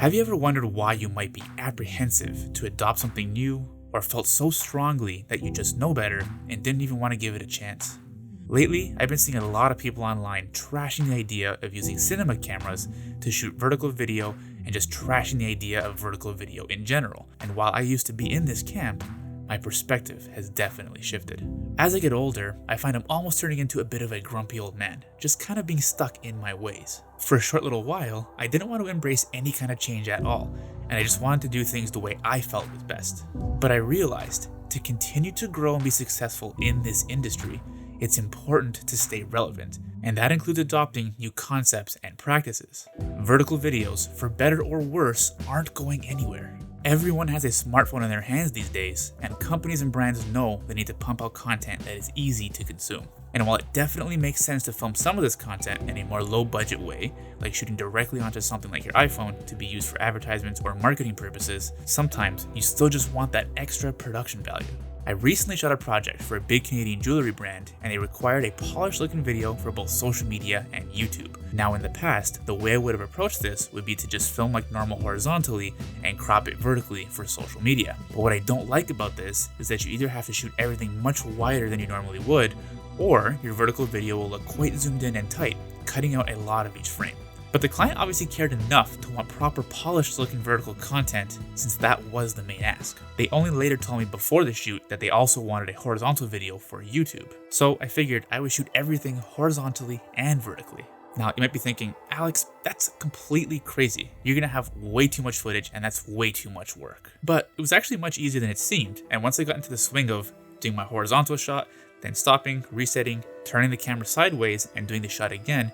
Have you ever wondered why you might be apprehensive to adopt something new, or felt so strongly that you just know better and didn't even want to give it a chance? Lately, I've been seeing a lot of people online trashing the idea of using cinema cameras to shoot vertical video and just trashing the idea of vertical video in general. And while I used to be in this camp, my perspective has definitely shifted. As I get older, I find I'm almost turning into a bit of a grumpy old man, just kind of being stuck in my ways. For a short little while, I didn't want to embrace any kind of change at all, and I just wanted to do things the way I felt was best. But I realized to continue to grow and be successful in this industry, it's important to stay relevant, and that includes adopting new concepts and practices. Vertical videos, for better or worse, aren't going anywhere. Everyone has a smartphone in their hands these days, and companies and brands know they need to pump out content that is easy to consume. And while it definitely makes sense to film some of this content in a more low-budget way, like shooting directly onto something like your iPhone to be used for advertisements or marketing purposes, sometimes you still just want that extra production value. I recently shot a project for a big Canadian jewelry brand, and they required a polished looking video for both social media and YouTube. Now in the past, the way I would have approached this would be to just film like normal horizontally and crop it vertically for social media. But what I don't like about this is that you either have to shoot everything much wider than you normally would, or your vertical video will look quite zoomed in and tight, cutting out a lot of each frame. But the client obviously cared enough to want proper polished looking vertical content, since that was the main ask. They only later told me before the shoot that they also wanted a horizontal video for YouTube. So I figured I would shoot everything horizontally and vertically. Now you might be thinking, Alex, that's completely crazy. You're gonna have way too much footage and that's way too much work. But it was actually much easier than it seemed, and once I got into the swing of doing my horizontal shot, then stopping, resetting, turning the camera sideways, and doing the shot again,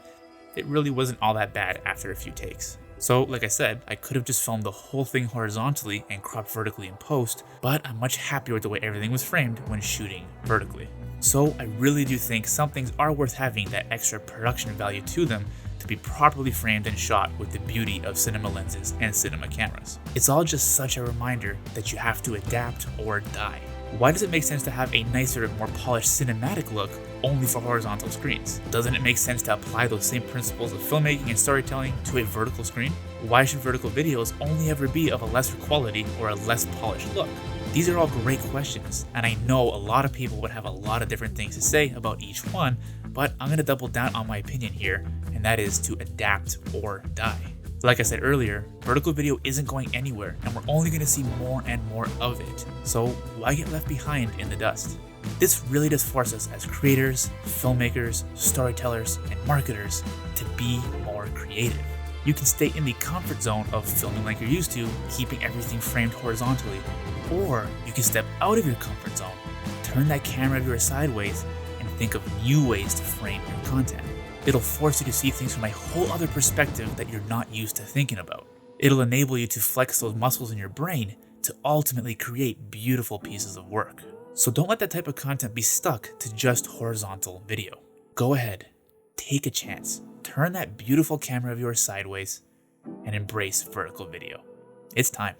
it really wasn't all that bad after a few takes. So like I said, I could have just filmed the whole thing horizontally and cropped vertically in post, but I'm much happier with the way everything was framed when shooting vertically. So I really do think some things are worth having that extra production value to them to be properly framed and shot with the beauty of cinema lenses and cinema cameras. It's all just such a reminder that you have to adapt or die. Why does it make sense to have a nicer, more polished cinematic look only for horizontal screens? Doesn't it make sense to apply those same principles of filmmaking and storytelling to a vertical screen? Why should vertical videos only ever be of a lesser quality or a less polished look? These are all great questions, and I know a lot of people would have a lot of different things to say about each one, but I'm going to double down on my opinion here, and that is to adapt or die. Like I said earlier, vertical video isn't going anywhere, and we're only going to see more and more of it, so why get left behind in the dust? This really does force us as creators, filmmakers, storytellers, and marketers to be more creative. You can stay in the comfort zone of filming like you're used to, keeping everything framed horizontally, or you can step out of your comfort zone, turn that camera of yours sideways, and think of new ways to frame your content. It'll force you to see things from a whole other perspective that you're not used to thinking about. It'll enable you to flex those muscles in your brain to ultimately create beautiful pieces of work. So don't let that type of content be stuck to just horizontal video. Go ahead, take a chance, turn that beautiful camera of yours sideways, and embrace vertical video. It's time.